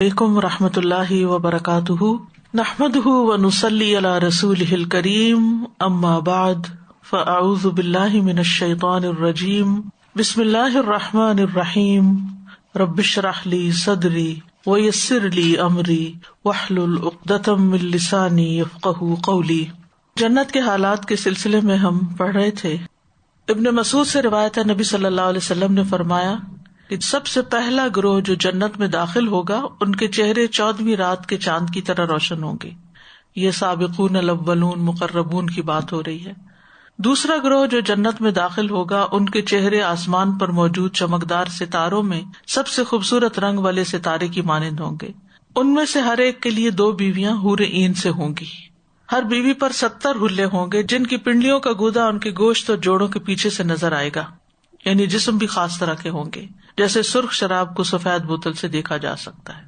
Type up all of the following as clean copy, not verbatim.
علیکم ورحمۃ اللہ وبرکاتہ، نحمدہ ونصلی علی رسولہ الکریم، اما بعد فاعوذ باللہ من الشیطان الرجیم، بسم اللہ الرحمن الرحیم، رب اشرح لی صدری ویسر لی امری واحلل عقدۃ من لسانی یفقہوا قولی۔ جنت کے حالات کے سلسلے میں ہم پڑھ رہے تھے۔ ابن مسعود سے روایت ہے، نبی صلی اللہ علیہ وسلم نے فرمایا کہ سب سے پہلا گروہ جو جنت میں داخل ہوگا ان کے چہرے 14ویں رات کے چاند کی طرح روشن ہوں گے۔ یہ سابقون الاولون مقربون کی بات ہو رہی ہے۔ دوسرا گروہ جو جنت میں داخل ہوگا ان کے چہرے آسمان پر موجود چمکدار ستاروں میں سب سے خوبصورت رنگ والے ستارے کی مانند ہوں گے۔ ان میں سے ہر ایک کے لیے 2 بیویاں حور عین سے ہوں گی۔ ہر بیوی پر 70 ہلے ہوں گے جن کی پنڈلیوں کا گودا ان کے گوشت اور جوڑوں کے پیچھے سے نظر آئے گا، یعنی جسم بھی خاص طرح کے ہوں گے، جیسے سرخ شراب کو سفید بوتل سے دیکھا جا سکتا ہے۔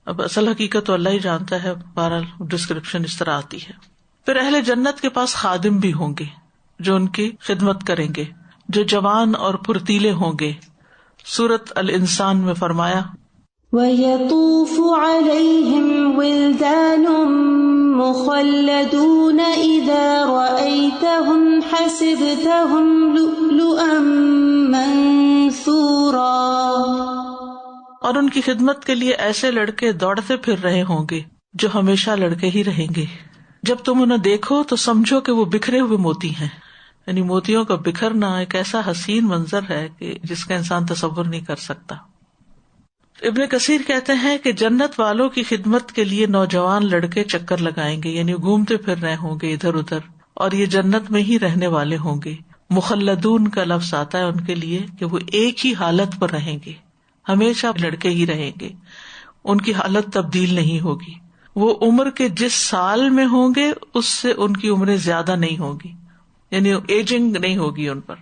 اب اصل حقیقت تو اللہ ہی جانتا ہے، بہرحال ڈسکرپشن اس طرح آتی ہے۔ پھر اہل جنت کے پاس خادم بھی ہوں گے جو ان کی خدمت کریں گے، جو جوان اور پھرتیلے ہوں گے۔ سورۃ الانسان میں فرمایا وَيَطُوفُ عَلَيْهِمْ وِلْدَانٌ مُخَلَّدُونَ إِذَا رَأَيْتَهُمْ حَسِبْتَهُمْ لُؤْلُؤًا مَّنثُورًا۔ اور ان کی خدمت کے لیے ایسے لڑکے دوڑتے پھر رہے ہوں گے جو ہمیشہ لڑکے ہی رہیں گے۔ جب تم انہیں دیکھو تو سمجھو کہ وہ بکھرے ہوئے موتی ہیں، یعنی موتیوں کا بکھرنا ایک ایسا حسین منظر ہے کہ جس کا انسان تصور نہیں کر سکتا۔ ابن کثیر کہتے ہیں کہ جنت والوں کی خدمت کے لیے نوجوان لڑکے چکر لگائیں گے، یعنی گھومتے پھر رہے ہوں گے ادھر ادھر، اور یہ جنت میں ہی رہنے والے ہوں گے۔ مخلدون کا لفظ آتا ہے ان کے لیے کہ وہ ایک ہی حالت پر رہیں گے، ہمیشہ لڑکے ہی رہیں گے، ان کی حالت تبدیل نہیں ہوگی۔ وہ عمر کے جس سال میں ہوں گے اس سے ان کی عمریں زیادہ نہیں ہوگی، یعنی ایجنگ نہیں ہوگی ان پر،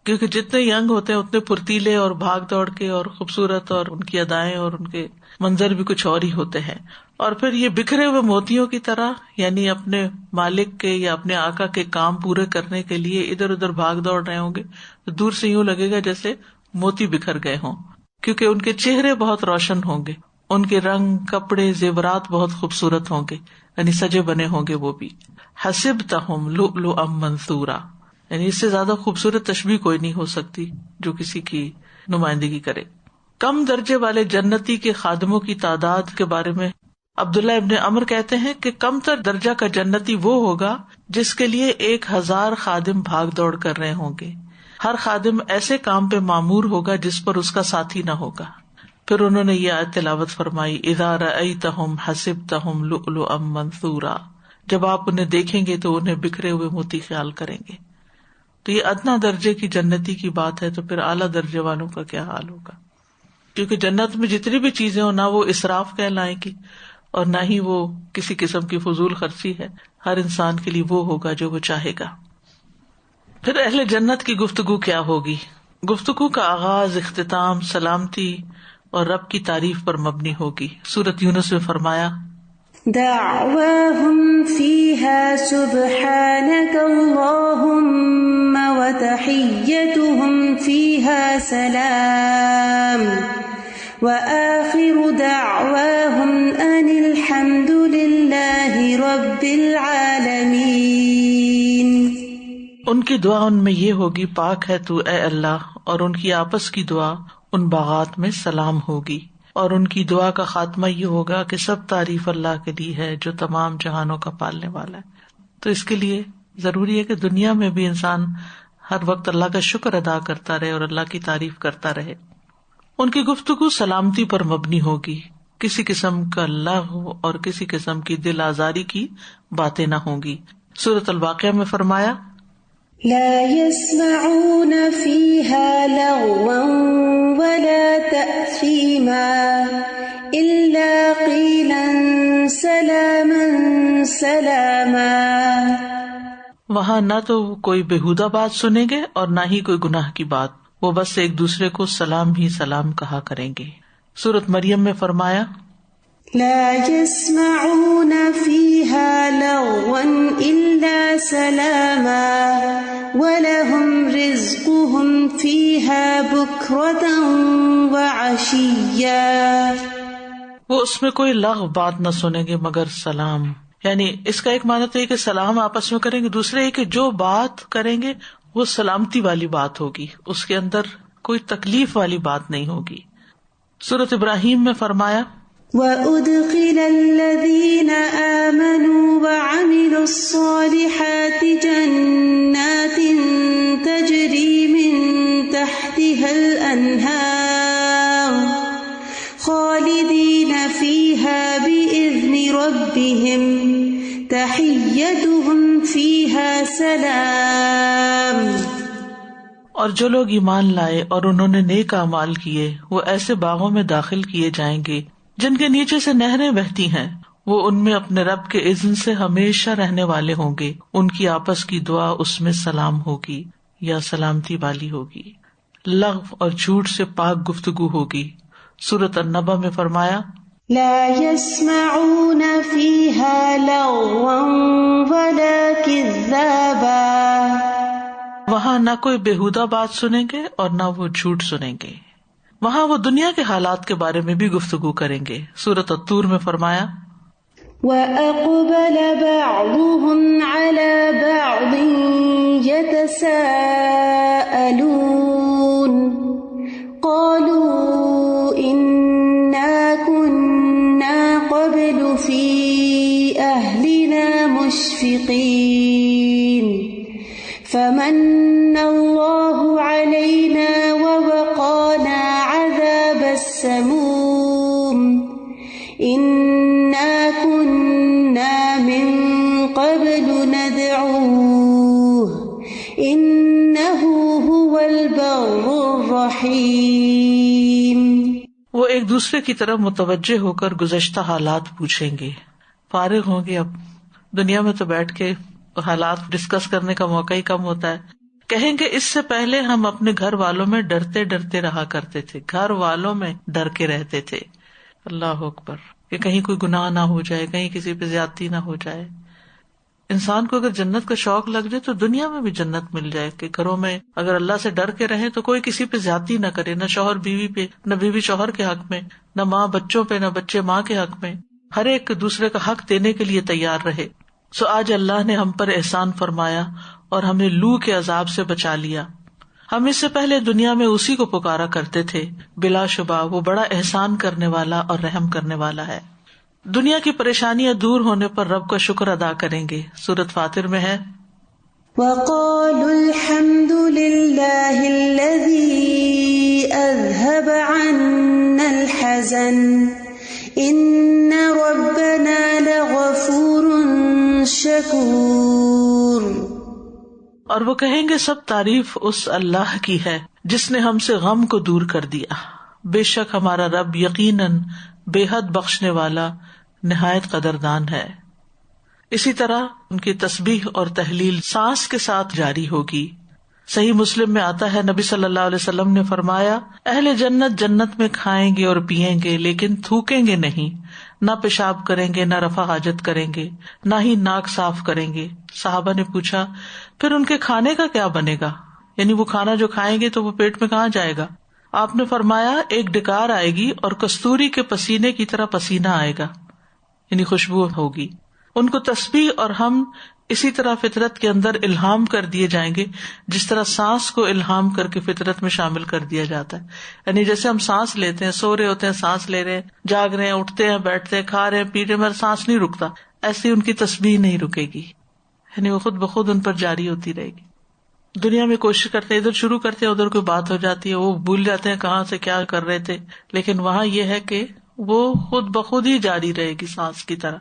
کیونکہ جتنے ینگ ہوتے ہیں اتنے پھرتیلے اور بھاگ دوڑ کے اور خوبصورت، اور ان کی ادائیں اور ان کے منظر بھی کچھ اور ہی ہوتے ہیں۔ اور پھر یہ بکھرے ہوئے موتیوں کی طرح، یعنی اپنے مالک کے یا اپنے آقا کے کام پورے کرنے کے لیے ادھر ادھر بھاگ دوڑ رہے ہوں گے، تو دور سے یوں لگے گا جیسے موتی بکھر گئے ہوں، کیونکہ ان کے چہرے بہت روشن ہوں گے، ان کے رنگ، کپڑے، زیورات بہت خوبصورت ہوں گے، یعنی سجے بنے ہوں گے وہ بھی۔ حسبتہم لؤلؤا منثورا، یعنی اس سے زیادہ خوبصورت تشبیہ کوئی نہیں ہو سکتی جو کسی کی نمائندگی کرے۔ کم درجے والے جنتی کے خادموں کی تعداد کے بارے میں عبداللہ ابن عمر کہتے ہیں کہ کم تر درجہ کا جنتی وہ ہوگا جس کے لیے 1000 خادم بھاگ دوڑ کر رہے ہوں گے۔ ہر خادم ایسے کام پہ مامور ہوگا جس پر اس کا ساتھی نہ ہوگا۔ پھر انہوں نے یہ آیت تلاوت فرمائی، اذا رأیتہم حسبتہم لؤلؤا منثورا، جب آپ انہیں دیکھیں گے تو انہیں بکھرے ہوئے موتی خیال کریں گے۔ تو یہ ادنا درجے کی جنتی کی بات ہے، تو پھر اعلیٰ درجے والوں کا کیا حال ہوگا؟ کیونکہ جنت میں جتنی بھی چیزیں ہوں، نہ وہ اسراف کہلائیں گی اور نہ ہی وہ کسی قسم کی فضول خرچی ہے، ہر انسان کے لیے وہ ہوگا جو وہ چاہے گا۔ پھر اہل جنت کی گفتگو کیا ہوگی؟ گفتگو کا آغاز، اختتام سلامتی اور رب کی تعریف پر مبنی ہوگی۔ سورۃ یونس میں فرمایا دعواہم فیہا سبحانک اللہم وتحیتہم فیہا سلام وآخر دعواہم ان الحمد للہ رب العالمین۔ ان کی دعا ان میں یہ ہوگی، پاک ہے تو اے اللہ، اور ان کی آپس کی دعا ان باغات میں سلام ہوگی، اور ان کی دعا کا خاتمہ یہ ہوگا کہ سب تعریف اللہ کے لیے ہے جو تمام جہانوں کا پالنے والا ہے۔ تو اس کے لیے ضروری ہے کہ دنیا میں بھی انسان ہر وقت اللہ کا شکر ادا کرتا رہے اور اللہ کی تعریف کرتا رہے۔ ان کی گفتگو سلامتی پر مبنی ہوگی، کسی قسم کا لغو اور کسی قسم کی دل آزاری کی باتیں نہ ہوں گی۔ سورۃ الواقعہ میں فرمایا لا يسمعون فيها لغوا ولا تأثيما إلا قيلا سلاما سلاما۔ وہاں نہ تو کوئی بےہودہ بات سنیں گے اور نہ ہی کوئی گناہ کی بات، وہ بس ایک دوسرے کو سلام ہی سلام کہا کریں گے۔ سورۃ مریم میں فرمایا لا يسمعون فيها لغوا إلا سلاما وَلَهُمْ رِزْقُهُمْ فِيهَا بُكْرَةً وَعَشِيًّا۔ وہ اس میں کوئی لغو بات نہ سنیں گے مگر سلام. یعنی اس کا ایک معنی تو یہ کہ سلام آپس میں کریں گے، دوسرے یہ کہ جو بات کریں گے وہ سلامتی والی بات ہوگی، اس کے اندر کوئی تکلیف والی بات نہیں ہوگی. سورۃ ابراہیم میں فرمایا وَأُدْخِلَ الَّذِينَ آمَنُوا وَعَمِلُوا الصَّالِحَاتِ جَنَّاتٍ تَجْرِي مِن تَحْتِهَا الْأَنْهَارُ خَالِدِينَ فِيهَا بِإِذْنِ رَبِّهِمْ تَحِيَّتُهُمْ فِيهَا سَلَامٌ. اور جو لوگ ایمان لائے اور انہوں نے نیک اعمال کیے وہ ایسے باغوں میں داخل کیے جائیں گے جن کے نیچے سے نہریں بہتی ہیں، وہ ان میں اپنے رب کے اذن سے ہمیشہ رہنے والے ہوں گے. ان کی آپس کی دعا اس میں سلام ہوگی یا سلامتی والی ہوگی. لغو اور جھوٹ سے پاک گفتگو ہوگی. سورۃ النبأ میں فرمایا لا يسمعون فيها لغوا ولا كذابا. وہاں نہ کوئی بےہودہ بات سنیں گے اور نہ وہ جھوٹ سنیں گے. وہاں وہ دنیا کے حالات کے بارے میں بھی گفتگو کریں گے. سورۃ الطور میں فرمایا وَأَقْبَلَ بَعْضُهُمْ عَلَى بَعْضٍ يَتَسَاءَلُونَ قَالُوا إِنَّا كُنَّا قَبْلُ فِي أَهْلِنَا مُشْفِقِينَ فَمَنَّ اللَّهُ عَلَيْنَا وَوَقَانَا عَذَابَ السَّمُومِ إِنَّا كُنَّا مِن قَبْلُ نَدْعُوهُ إِنَّهُ هُوَ الْبَرُّ الرَّحِيمُ. وہ ایک دوسرے کی طرف متوجہ ہو کر گزشتہ حالات پوچھیں گے. فارغ ہوں گے. اب دنیا میں تو بیٹھ کے حالات ڈسکس کرنے کا موقع ہی کم ہوتا ہے. کہیں گے اس سے پہلے ہم اپنے گھر والوں میں ڈرتے ڈرتے رہا کرتے تھے، گھر والوں میں ڈر کے رہتے تھے. اللہ اکبر، کہ کہیں کوئی گناہ نہ ہو جائے، کہیں کسی پہ زیادتی نہ ہو جائے. انسان کو اگر جنت کا شوق لگ جائے تو دنیا میں بھی جنت مل جائے، کہ گھروں میں اگر اللہ سے ڈر کے رہیں تو کوئی کسی پہ زیادتی نہ کرے، نہ شوہر بیوی پہ، نہ بیوی شوہر کے حق میں، نہ ماں بچوں پہ، نہ بچے ماں کے حق میں. ہر ایک دوسرے کا حق دینے کے لیے تیار رہے. سو آج اللہ نے ہم پر احسان فرمایا اور ہمیں لو کے عذاب سے بچا لیا. ہم اس سے پہلے دنیا میں اسی کو پکارا کرتے تھے، بلا شبہ وہ بڑا احسان کرنے والا اور رحم کرنے والا ہے. دنیا کی پریشانیاں دور ہونے پر رب کا شکر ادا کریں گے. سورۃ فاطر میں ہے وَقَالُوا الْحَمْدُ لِلَّهِ الَّذِي أَذْهَبَ عَنَّا الْحَزَنَ إِنَّ رَبَّنَا لَغَفُورٌ شَكُورٌ. اور وہ کہیں گے سب تعریف اس اللہ کی ہے جس نے ہم سے غم کو دور کر دیا. بے شک ہمارا رب یقیناً بے حد بخشنے والا نہایت قدردان ہے. اسی طرح ان کی تسبیح اور تحلیل سانس کے ساتھ جاری ہوگی. صحیح مسلم میں آتا ہے نبی صلی اللہ علیہ وسلم نے فرمایا اہل جنت جنت میں کھائیں گے اور پیئیں گے لیکن تھوکیں گے نہیں، نہ پیشاب کریں گے، نہ رفع حاجت کریں گے، نہ ہی ناک صاف کریں گے. صحابہ نے پوچھا پھر ان کے کھانے کا کیا بنے گا؟ یعنی وہ کھانا جو کھائیں گے تو وہ پیٹ میں کہاں جائے گا؟ آپ نے فرمایا ایک ڈکار آئے گی اور کستوری کے پسینے کی طرح پسینہ آئے گا، یعنی خوشبو ہوگی. ان کو تسبیح اور ہم اسی طرح فطرت کے اندر الہام کر دیے جائیں گے جس طرح سانس کو الہام کر کے فطرت میں شامل کر دیا جاتا ہے. یعنی جیسے ہم سانس لیتے ہیں، سو رہے ہوتے ہیں سانس لے رہے ہیں، جاگ رہے ہیں، اٹھتے ہیں، بیٹھتے ہیں، کھا رہے ہیں، پی رہے ہیں، مگر سانس نہیں رکتا، ایسی ان کی تسبیح نہیں رکے گی. یعنی وہ خود بخود ان پر جاری ہوتی رہے گی. دنیا میں کوشش کرتے ہیں، ادھر شروع کرتے ہیں، ادھر کوئی بات ہو جاتی ہے، وہ بھول جاتے ہیں کہاں سے کیا کر رہے تھے. لیکن وہاں یہ ہے کہ وہ خود بخود ہی جاری رہے گی سانس کی طرح.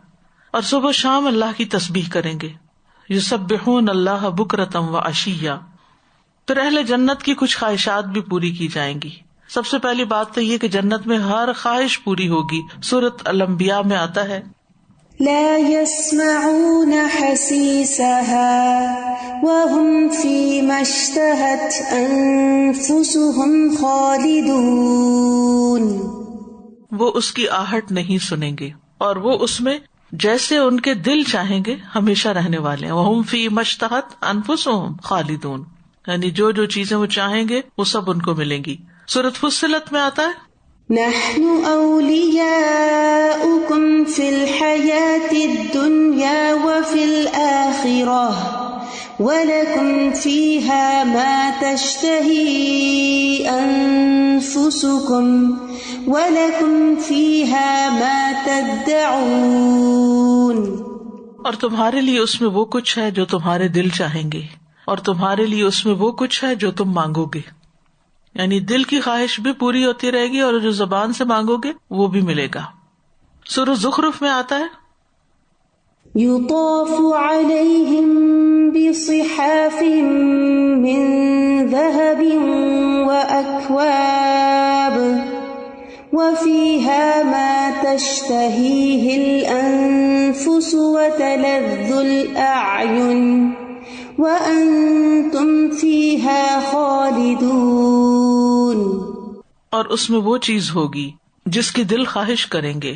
اور صبح شام اللہ کی تسبیح کریں گے. یسبحون اللہ بکرۃ وعشیٰ. پھر اہل جنت کی کچھ خواہشات بھی پوری کی جائیں گی. سب سے پہلی بات تو یہ کہ جنت میں ہر خواہش پوری ہوگی. سورۃ الانبیاء میں آتا ہے لا يسمعون حسيسها وهم فيما اشتهت أنفسهم خالدون. وہ اس کی آہٹ نہیں سنیں گے اور وہ اس میں جیسے ان کے دل چاہیں گے ہمیشہ رہنے والے ہیں. وهم فيما اشتهت أنفسهم خالدون، یعنی جو جو چیزیں وہ چاہیں گے وہ سب ان کو ملیں گی. سورۃ فصلت میں آتا ہے نحن أولياؤكم في الحياة الدنيا وفي الآخرة وَلَكُمْ فِيهَا مَا تَشْتَهِي أَنفُسُكُمْ وَلَكُمْ فِيهَا مَا تَدَّعُونَ. اور تمہارے لیے اس میں وہ کچھ ہے جو تمہارے دل چاہیں گے، اور تمہارے لیے اس میں وہ کچھ ہے جو تم مانگو گے. یعنی دل کی خواہش بھی پوری ہوتی رہے گی اور جو زبان سے مانگو گے وہ بھی ملے گا. سورہ زخرف میں آتا ہے يُطَافُ عَلَيْهِمْ بِصِحَافٍ مِّن ذَهَبٍ وَأَكْوَابٍ وَفِيهَا مَا تَشْتَهِيهِ الْأَنفُسُ وَتَلَذُّ الْأَعْيُنُ وَأَنْتُمْ فِيهَا خَالِدُونَ. اور اس میں وہ چیز ہوگی جس کی دل خواہش کریں گے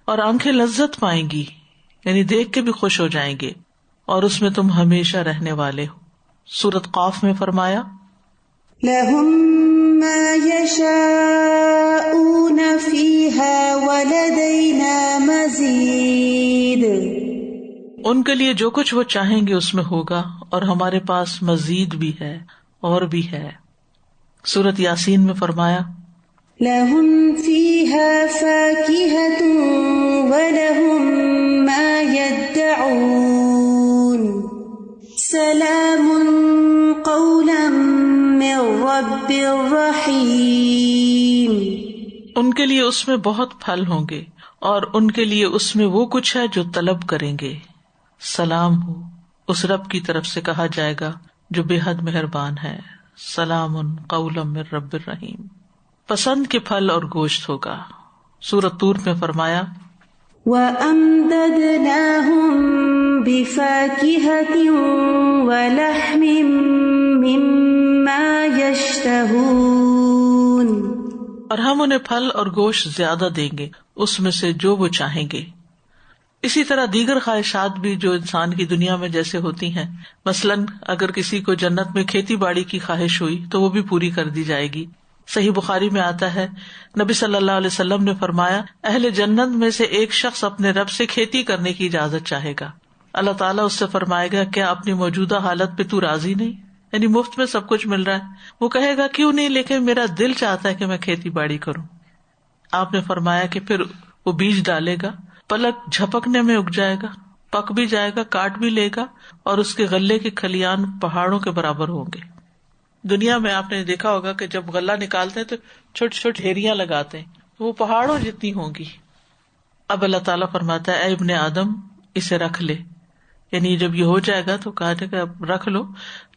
اور آنکھیں لذت پائیں گی، یعنی دیکھ کے بھی خوش ہو جائیں گے، اور اس میں تم ہمیشہ رہنے والے ہو. سورۃ قاف میں فرمایا لَهُم مَّا يَشَاءُونَ فِيهَا وَلَدَيْنَا مَزِيدٌ. ان کے لیے جو کچھ وہ چاہیں گے اس میں ہوگا، اور ہمارے پاس مزید بھی ہے اور بھی ہے. سورۃ یاسین میں فرمایا لَهُمْ فِيهَا فَاكِهَةٌ وَلَهُمْ مَا يَدَّعُونَ. سَلَامٌ قَوْلًا مِّن رَّبٍّ رَّحِيمٍ. ان کے لیے اس میں بہت پھل ہوں گے، اور ان کے لیے اس میں وہ کچھ ہے جو طلب کریں گے. سلام ہو اس رب کی طرف سے کہا جائے گا جو بے حد مہربان ہے. سلام قولا من رب الرحیم. پسند کے پھل اور گوشت ہوگا. سورۃ طور میں فرمایا وَأَمْدَدْنَاهُمْ بِفَاكِهَةٍ وَلَحْمٍ مِّمَّا يَشْتَهُونَ. اور ہم انہیں پھل اور گوشت زیادہ دیں گے اس میں سے جو وہ چاہیں گے. اسی طرح دیگر خواہشات بھی جو انسان کی دنیا میں جیسے ہوتی ہیں، مثلاً اگر کسی کو جنت میں کھیتی باڑی کی خواہش ہوئی تو وہ بھی پوری کر دی جائے گی. صحیح بخاری میں آتا ہے نبی صلی اللہ علیہ وسلم نے فرمایا اہل جنت میں سے ایک شخص اپنے رب سے کھیتی کرنے کی اجازت چاہے گا. اللہ تعالیٰ اس سے فرمائے گا کیا اپنی موجودہ حالت پہ تو راضی نہیں؟ یعنی مفت میں سب کچھ مل رہا ہے. وہ کہے گا کیوں نہیں، لیکن میرا دل چاہتا ہے کہ میں کھیتی باڑی کروں. آپ نے فرمایا کہ پھر وہ بیج ڈالے گا، پلک جھپکنے میں اگ جائے گا، پک بھی جائے گا، کاٹ بھی لے گا، اور اس کے غلے کے کھلیان پہاڑوں کے برابر ہوں گے. دنیا میں آپ نے دیکھا ہوگا کہ جب غلہ نکالتے ہیں تو چھوٹی چھوٹی ڈھیریاں لگاتے ہیں، وہ پہاڑوں جتنی ہوں گی. اب اللہ تعالیٰ فرماتا ہے اے ابن آدم اسے رکھ لے، یعنی جب یہ ہو جائے گا تو کہا جائے گا رکھ لو،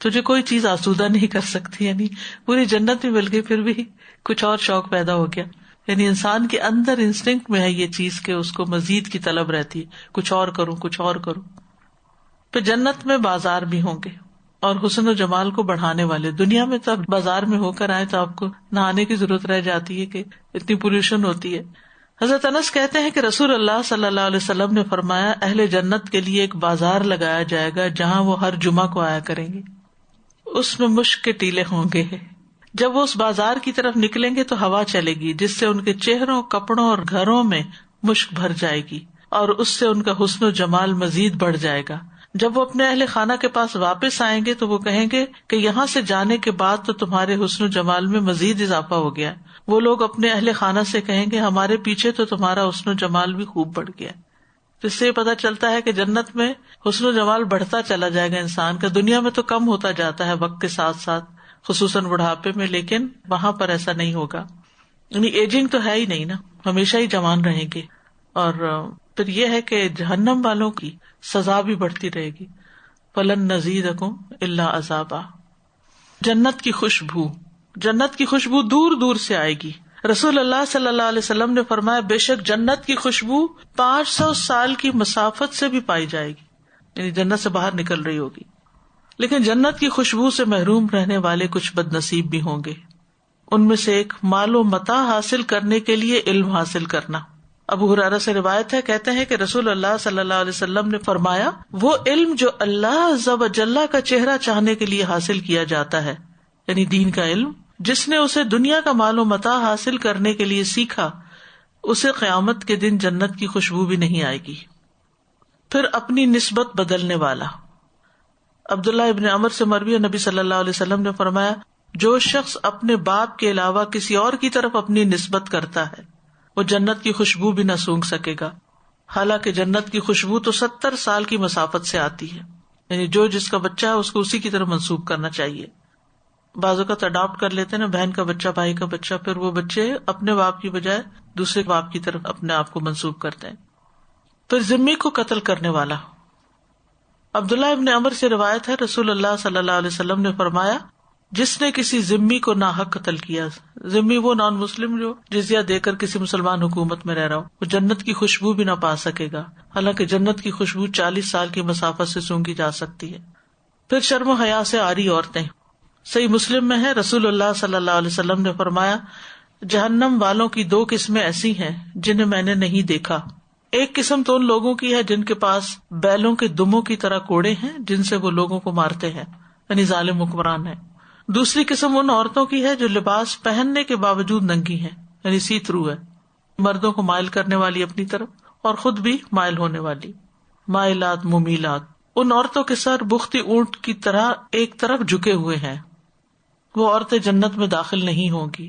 تجھے کوئی چیز آسودہ نہیں کر سکتی. یعنی پوری جنت بھی مل گئی پھر بھی کچھ اور شوق پیدا ہو گیا. یعنی انسان کے اندر انسٹنکٹ میں ہے یہ چیز کہ اس کو مزید کی طلب رہتی ہے، کچھ اور کروں کچھ اور کروں. پھر جنت میں بازار بھی ہوں گے اور حسن و جمال کو بڑھانے والے. دنیا میں تو بازار میں ہو کر آئے تو آپ کو نہانے کی ضرورت رہ جاتی ہے کہ اتنی پولوشن ہوتی ہے. حضرت انس کہتے ہیں کہ رسول اللہ صلی اللہ علیہ وسلم نے فرمایا اہل جنت کے لیے ایک بازار لگایا جائے گا جہاں وہ ہر جمعہ کو آیا کریں گے. اس میں مشک کے ٹیلے ہوں گے. جب وہ اس بازار کی طرف نکلیں گے تو ہوا چلے گی جس سے ان کے چہروں، کپڑوں اور گھروں میں مشک بھر جائے گی، اور اس سے ان کا حسن و جمال مزید بڑھ جائے گا. جب وہ اپنے اہل خانہ کے پاس واپس آئیں گے تو وہ کہیں گے کہ یہاں سے جانے کے بعد تو تمہارے حسن و جمال میں مزید اضافہ ہو گیا. وہ لوگ اپنے اہل خانہ سے کہیں گے ہمارے پیچھے تو تمہارا حسن و جمال بھی خوب بڑھ گیا. اس سے پتہ چلتا ہے کہ جنت میں حسن و جمال بڑھتا چلا جائے گا انسان کا. دنیا میں تو کم ہوتا جاتا ہے وقت کے ساتھ ساتھ، خصوصاً بڑھاپے میں، لیکن وہاں پر ایسا نہیں ہوگا. یعنی ایجنگ تو ہے ہی نہیں نا، ہمیشہ ہی جوان رہیں گے. اور پھر یہ ہے کہ جہنم والوں کی سزا بھی بڑھتی رہے گی. فلن نزیدکم الا عذابا. جنت کی خوشبو، جنت کی خوشبو دور دور سے آئے گی. رسول اللہ صلی اللہ علیہ وسلم نے فرمایا بے شک جنت کی خوشبو 500 سال کی مسافت سے بھی پائی جائے گی، یعنی جنت سے باہر نکل رہی ہوگی. لیکن جنت کی خوشبو سے محروم رہنے والے کچھ بد نصیب بھی ہوں گے. ان میں سے ایک مال و متاع حاصل کرنے کے لیے علم حاصل کرنا. ابو ہریرہ سے روایت ہے، کہتے ہیں کہ رسول اللہ صلی اللہ علیہ وسلم نے فرمایا وہ علم جو اللہ عز و جل کا چہرہ چاہنے کے لیے حاصل کیا جاتا ہے، یعنی دین کا علم، جس نے اسے دنیا کا مال و متاع حاصل کرنے کے لیے سیکھا اسے قیامت کے دن جنت کی خوشبو بھی نہیں آئے گی. پھر اپنی نسبت بدلنے والا. عبداللہ ابن عمر سے مروی نبی صلی اللہ علیہ وسلم نے فرمایا جو شخص اپنے باپ کے علاوہ کسی اور کی طرف اپنی نسبت کرتا ہے وہ جنت کی خوشبو بھی نہ سونگھ سکے گا، حالانکہ جنت کی خوشبو تو 70 سال کی مسافت سے آتی ہے. یعنی جو جس کا بچہ ہے اس کو اسی کی طرف منسوب کرنا چاہیے. بعض اوقات اڈاپٹ کر لیتے ہیں نا، بہن کا بچہ، بھائی کا بچہ، پھر وہ بچے اپنے باپ کی بجائے دوسرے باپ کی طرف اپنے آپ کو منسوب کرتے ہیں. پھر ذمی کو قتل کرنے والا. عبداللہ ابن عمر سے روایت ہے رسول اللہ صلی اللہ علیہ وسلم نے فرمایا جس نے کسی ذمی کو ناحق قتل کیا، ذمی وہ نان مسلم جو جزیہ دے کر کسی مسلمان حکومت میں رہ رہا ہو، وہ جنت کی خوشبو بھی نہ پا سکے گا، حالانکہ جنت کی خوشبو 40 سال کی مسافت سے سونگھی جا سکتی ہے. پھر شرم و حیا سے عاری عورتیں. صحیح مسلم میں ہے رسول اللہ صلی اللہ علیہ وسلم نے فرمایا جہنم والوں کی 2 قسمیں ایسی ہیں جنہیں میں نے نہیں دیکھا. ایک قسم تو ان لوگوں کی ہے جن کے پاس بیلوں کے دموں کی طرح کوڑے ہیں جن سے وہ لوگوں کو مارتے ہیں، یعنی ظالم حکمران ہیں. دوسری قسم ان عورتوں کی ہے جو لباس پہننے کے باوجود ننگی ہیں، یعنی سی تھرو ہے، مردوں کو مائل کرنے والی اپنی طرف اور خود بھی مائل ہونے والی. مائلات ممیلات. ان عورتوں کے سر بختی اونٹ کی طرح ایک طرف جھکے ہوئے ہیں. وہ عورتیں جنت میں داخل نہیں ہوں گی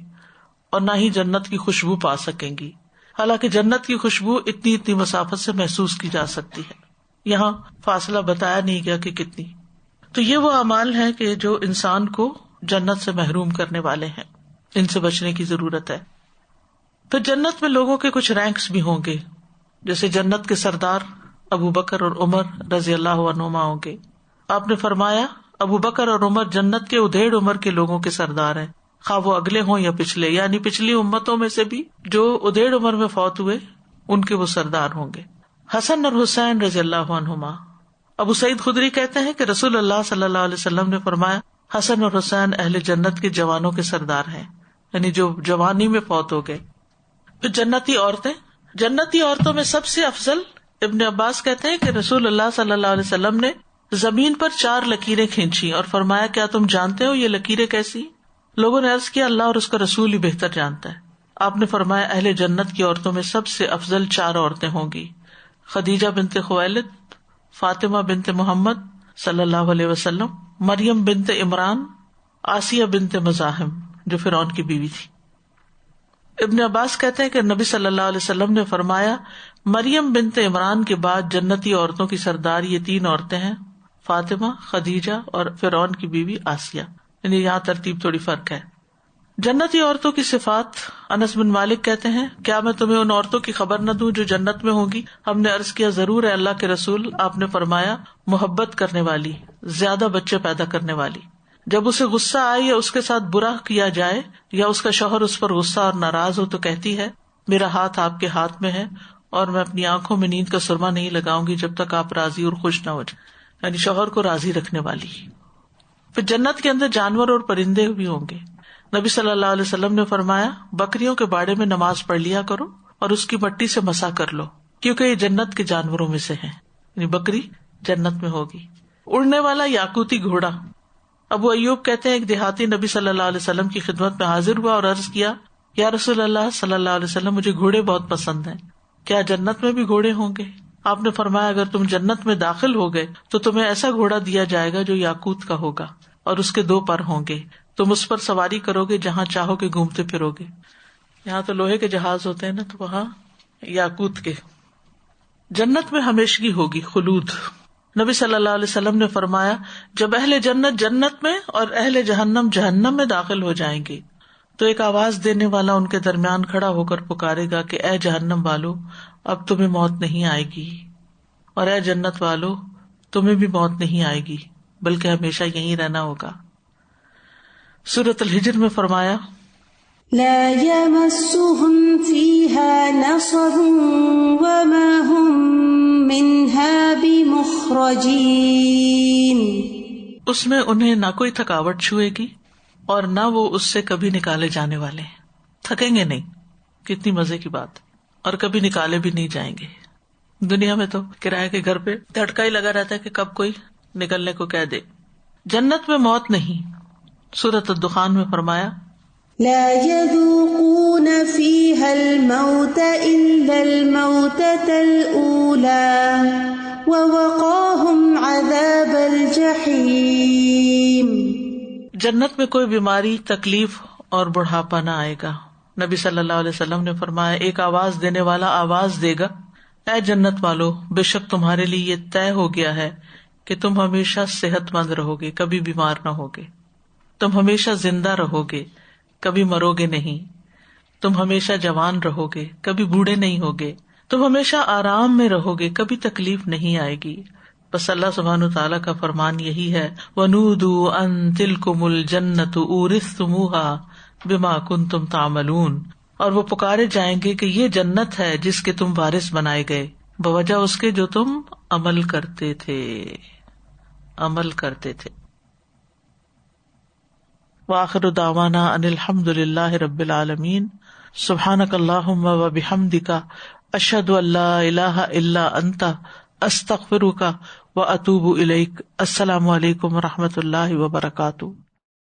اور نہ ہی جنت کی خوشبو پا سکیں گی، حالانکہ جنت کی خوشبو اتنی مسافت سے محسوس کی جا سکتی ہے. یہاں فاصلہ بتایا نہیں گیا کہ کتنی. تو یہ وہ اعمال ہیں کہ جو انسان کو جنت سے محروم کرنے والے ہیں، ان سے بچنے کی ضرورت ہے. پھر جنت میں لوگوں کے کچھ رینکس بھی ہوں گے، جیسے جنت کے سردار ابو بکر اور عمر رضی اللہ عنہما ہوں گے. آپ نے فرمایا ابو بکر اور عمر جنت کے ادھیڑ عمر کے لوگوں کے سردار ہیں، خواہ وہ اگلے ہوں یا پچھلے، یعنی پچھلی امتوں میں سے بھی جو ادھیڑ عمر میں فوت ہوئے ان کے وہ سردار ہوں گے. حسن اور حسین رضی اللہ عنہما. ابو سعید خدری کہتے ہیں کہ رسول اللہ صلی اللہ علیہ وسلم نے فرمایا حسن اور حسین اہل جنت کے جوانوں کے سردار ہیں، یعنی جو جوانی میں فوت ہو گئے. پھر جنتی عورتیں. جنتی عورتوں میں سب سے افضل ابن عباس کہتے ہیں کہ رسول اللہ صلی اللہ علیہ وسلم نے زمین پر 4 لکیریں کھینچی اور فرمایا کیا تم جانتے ہو یہ لکیریں کیسی؟ لوگوں نے عرض کیا اللہ اور اس کا رسول ہی بہتر جانتا ہے. آپ نے فرمایا اہل جنت کی عورتوں میں سب سے افضل 4 عورتیں ہوں گی، خدیجہ بنت خویلد، فاطمہ بنت محمد صلی اللہ علیہ وسلم، مریم بنت عمران، آسیہ بنت مزاحم جو فرعون کی بیوی تھی. ابن عباس کہتے ہیں کہ نبی صلی اللہ علیہ وسلم نے فرمایا مریم بنت عمران کے بعد جنتی عورتوں کی سردار یہ 3 عورتیں ہیں، فاطمہ، خدیجہ اور فرعون کی بیوی آسیہ. یعنی یہاں ترتیب تھوڑی فرق ہے. جنتی عورتوں کی صفات. انس بن مالک کہتے ہیں کیا میں تمہیں ان عورتوں کی خبر نہ دوں جو جنت میں ہوں گی؟ ہم نے عرض کیا ضرور ہے اللہ کے رسول. آپ نے فرمایا محبت کرنے والی، زیادہ بچے پیدا کرنے والی. جب اسے غصہ آئے یا اس کے ساتھ برا کیا جائے یا اس کا شوہر اس پر غصہ اور ناراض ہو تو کہتی ہے میرا ہاتھ آپ کے ہاتھ میں ہے اور میں اپنی آنکھوں میں نیند کا سرما نہیں لگاؤں گی جب تک آپ راضی اور خوش نہ ہو جائیں، یعنی شوہر کو راضی رکھنے والی. پھر جنت کے اندر جانور اور پرندے بھی ہوں گے. نبی صلی اللہ علیہ وسلم نے فرمایا بکریوں کے باڑے میں نماز پڑھ لیا کرو اور اس کی مٹی سے مسح کر لو کیونکہ یہ جنت کے جانوروں میں سے ہیں، یعنی بکری جنت میں ہوگی. اڑنے والا یاقوتی گھوڑا. ابو ایوب کہتے ہیں ایک دیہاتی نبی صلی اللہ علیہ وسلم کی خدمت میں حاضر ہوا اور عرض کیا یا رسول اللہ صلی اللہ علیہ وسلم مجھے گھوڑے بہت پسند ہیں، کیا جنت میں بھی گھوڑے ہوں گے؟ آپ نے فرمایا اگر تم جنت میں داخل ہو گئے تو تمہیں ایسا گھوڑا دیا جائے گا جو یاقوت کا ہوگا اور اس کے 2 پر ہوں گے، تم اس پر سواری کرو گے جہاں چاہو گے گھومتے پھرو گے. یہاں تو لوہے کے جہاز ہوتے ہیں نا، تو وہاں یاقوت کے. جنت میں ہمیشگی ہوگی، خلود. نبی صلی اللہ علیہ وسلم نے فرمایا جب اہل جنت جنت میں اور اہل جہنم جہنم میں داخل ہو جائیں گے تو ایک آواز دینے والا ان کے درمیان کھڑا ہو کر پکارے گا کہ اے جہنم والو اب تمہیں موت نہیں آئے گی، اور اے جنت والو تمہیں بھی موت نہیں آئے گی بلکہ ہمیشہ یہیں رہنا ہوگا. سورۃ الحجر میں فرمایا لا يمسهم فيها نصب وما هم منها بمخرجين. اس میں انہیں نہ کوئی تھکاوٹ چھوئے گی اور نہ وہ اس سے کبھی نکالے جانے والے ہیں. تھکیں گے نہیں، کتنی مزے کی بات. اور کبھی نکالے بھی نہیں جائیں گے. دنیا میں تو کرایہ کے گھر پہ دھڑکا ہی لگا رہتا ہے کہ کب کوئی نکلنے کو کہہ دے. جنت میں موت نہیں. سورۃ الدخان میں فرمایا لا يذوقون فيها الموت إلا الموتة الأولى ووقاهم عذاب الجحيم. جنت میں کوئی بیماری، تکلیف اور بڑھاپا نہ آئے گا. نبی صلی اللہ علیہ وسلم نے فرمایا، ایک آواز دینے والا آواز دے گا، اے جنت والو، بے شک تمہارے لیے یہ طے ہو گیا ہے کہ تم ہمیشہ صحت مند رہو گے، کبھی بیمار نہ ہوگے. تم ہمیشہ زندہ رہو گے، کبھی مرو گے نہیں. تم ہمیشہ جوان رہو گے، کبھی بوڑھے نہیں ہوگے. تم ہمیشہ آرام میں رہو گے، کبھی تکلیف نہیں آئے گی. بس اللہ سبحانہ تعالیٰ کا فرمان یہی ہے، وَنُودُوا أَن تِلْكُمُ الْجَنَّةُ أُورِثْتُمُوهَا بِمَا كُنتُمْ تَعْمَلُونَ، اور وہ پکارے جائیں گے کہ یہ جنت ہے جس کے تم وارث بنائے گئے بوجہ اس کے جو تم عمل کرتے تھے. وآخر دعوانا ان الحمد للہ رب العالمین. سبحانک اللہم وبحمدک، اشہد ان لا الہ الا انت، استغفرک واتوب الیک. السلام علیکم ورحمۃ اللہ وبرکاتہ.